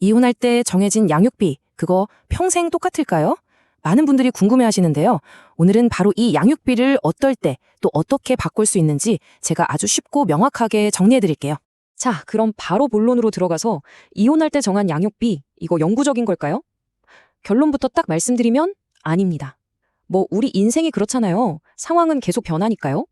이혼할 때 정해진 양육비, 그거 평생 똑같을까요? 많은 분들이 궁금해하시는데요. 오늘은 바로 이 양육비를 어떨 때 또 어떻게 바꿀 수 있는지 제가 아주 쉽고 명확하게 정리해드릴게요. 자, 그럼 바로 본론으로 들어가서 이혼할 때 정한 양육비, 이거 영구적인 걸까요? 결론부터 딱 말씀드리면 아닙니다. 우리 인생이 그렇잖아요. 상황은 계속 변하니까요.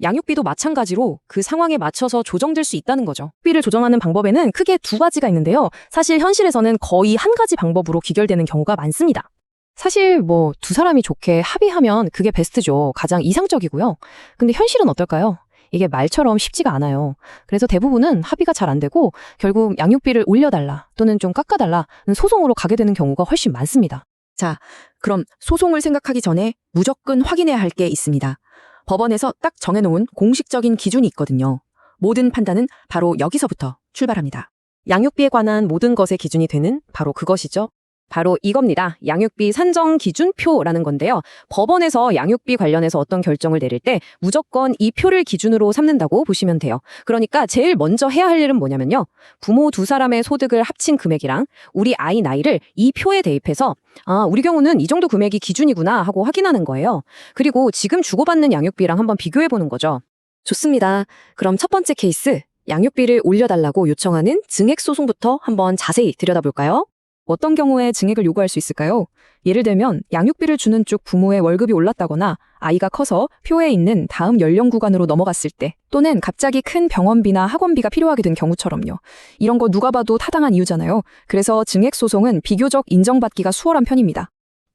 양육비도 마찬가지로 그 상황에 맞춰서 조정될 수 있다는 거죠. 비를 조정하는 방법에는 크게 두 가지가 있는데요. 사실 현실에서는 거의 한 가지 방법으로 귀결되는 경우가 많습니다. 사실 두 사람이 좋게 합의하면 그게 베스트죠. 가장 이상적이고요. 근데 현실은 어떨까요? 이게 말처럼 쉽지가 않아요. 그래서 대부분은 합의가 잘 안 되고 결국 양육비를 올려달라 또는 좀 깎아달라는 소송으로 가게 되는 경우가 훨씬 많습니다. 자, 그럼 소송을 생각하기 전에 무조건 확인해야 할 게 있습니다. 법원에서 딱 정해놓은 공식적인 기준이 있거든요. 모든 판단은 바로 여기서부터 출발합니다. 양육비에 관한 모든 것의 기준이 되는 바로 그것이죠. 바로 이겁니다. 양육비 산정 기준표라는 건데요. 법원에서 양육비 관련해서 어떤 결정을 내릴 때 무조건 이 표를 기준으로 삼는다고 보시면 돼요. 그러니까 제일 먼저 해야 할 일은 뭐냐면요. 부모 두 사람의 소득을 합친 금액이랑 우리 아이 나이를 이 표에 대입해서 우리 경우는 이 정도 금액이 기준이구나 하고 확인하는 거예요. 그리고 지금 주고받는 양육비랑 한번 비교해보는 거죠. 좋습니다. 그럼 첫 번째 케이스, 양육비를 올려달라고 요청하는 증액소송부터 한번 자세히 들여다볼까요? 어떤 경우에 증액을 요구할 수 있을까요? 예를 들면 양육비를 주는 쪽 부모의 월급이 올랐다거나 아이가 커서 표에 있는 다음 연령 구간으로 넘어갔을 때 또는 갑자기 큰 병원비나 학원비가 필요하게 된 경우처럼요. 이런 거 누가 봐도 타당한 이유잖아요. 그래서 증액소송은 비교적 인정받기가 수월한 편입니다.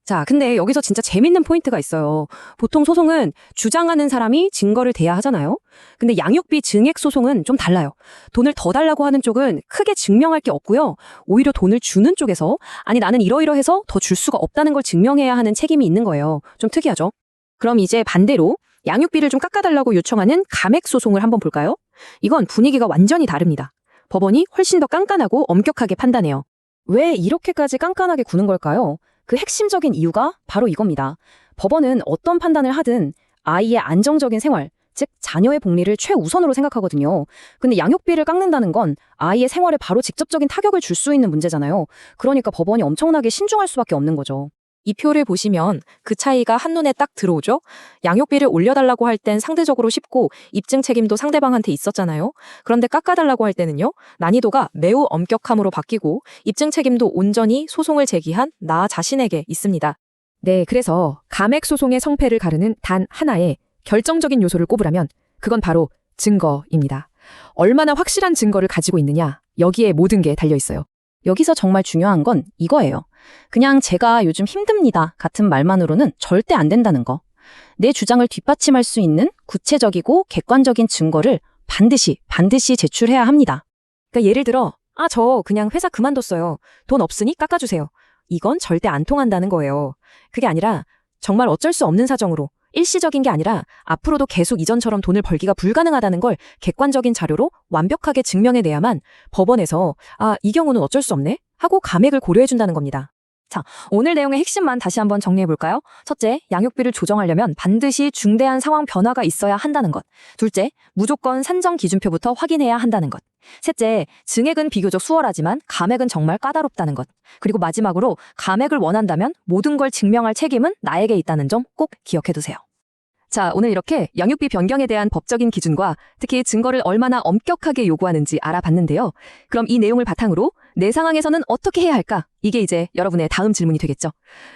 자, 근데 여기서 진짜 재밌는 포인트가 있어요. 보통 소송은 주장하는 사람이 증거를 대야 하잖아요. 근데 양육비 증액 소송은 좀 달라요. 돈을 더 달라고 하는 쪽은 크게 증명할 게 없고요. 오히려 돈을 주는 쪽에서 아니 나는 이러이러해서 더 줄 수가 없다는 걸 증명해야 하는 책임이 있는 거예요. 좀 특이하죠? 그럼 이제 반대로 양육비를 좀 깎아달라고 요청하는 감액 소송을 한번 볼까요? 이건 분위기가 완전히 다릅니다. 법원이 훨씬 더 깐깐하고 엄격하게 판단해요. 왜 이렇게까지 깐깐하게 구는 걸까요? 그 핵심적인 이유가 바로 이겁니다. 법원은 어떤 판단을 하든 아이의 안정적인 생활, 즉 자녀의 복리를 최우선으로 생각하거든요. 근데 양육비를 깎는다는 건 아이의 생활에 바로 직접적인 타격을 줄 수 있는 문제잖아요. 그러니까 법원이 엄청나게 신중할 수밖에 없는 거죠. 이 표를 보시면 그 차이가 한눈에 딱 들어오죠? 양육비를 올려달라고 할 땐 상대적으로 쉽고 입증 책임도 상대방한테 있었잖아요. 그런데 깎아달라고 할 때는요. 난이도가 매우 엄격함으로 바뀌고 입증 책임도 온전히 소송을 제기한 나 자신에게 있습니다. 네, 그래서 감액 소송의 성패를 가르는 단 하나의 결정적인 요소를 꼽으라면 그건 바로 증거입니다. 얼마나 확실한 증거를 가지고 있느냐, 여기에 모든 게 달려 있어요. 여기서 정말 중요한 건 이거예요. 그냥 제가 요즘 힘듭니다 같은 말만으로는 절대 안 된다는 거. 내 주장을 뒷받침할 수 있는 구체적이고 객관적인 증거를 반드시 제출해야 합니다. 그러니까 예를 들어 저 그냥 회사 그만뒀어요. 돈 없으니 깎아주세요. 이건 절대 안 통한다는 거예요. 그게 아니라 정말 어쩔 수 없는 사정으로 일시적인 게 아니라 앞으로도 계속 이전처럼 돈을 벌기가 불가능하다는 걸 객관적인 자료로 완벽하게 증명해내야만 법원에서 이 경우는 어쩔 수 없네 하고 감액을 고려해준다는 겁니다. 자, 오늘 내용의 핵심만 다시 한번 정리해볼까요? 첫째, 양육비를 조정하려면 반드시 중대한 상황 변화가 있어야 한다는 것. 둘째, 무조건 산정 기준표부터 확인해야 한다는 것. 셋째, 증액은 비교적 수월하지만 감액은 정말 까다롭다는 것. 그리고 마지막으로 감액을 원한다면 모든 걸 증명할 책임은 나에게 있다는 점 꼭 기억해두세요. 자, 오늘 이렇게 양육비 변경에 대한 법적인 기준과 특히 증거를 얼마나 엄격하게 요구하는지 알아봤는데요. 그럼 이 내용을 바탕으로 내 상황에서는 어떻게 해야 할까? 이게 이제 여러분의 다음 질문이 되겠죠.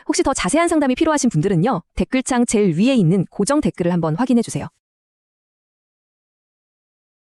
혹시 더 자세한 상담이 필요하신 분들은요. 댓글창 제일 위에 있는 고정 댓글을 한번 확인해 주세요.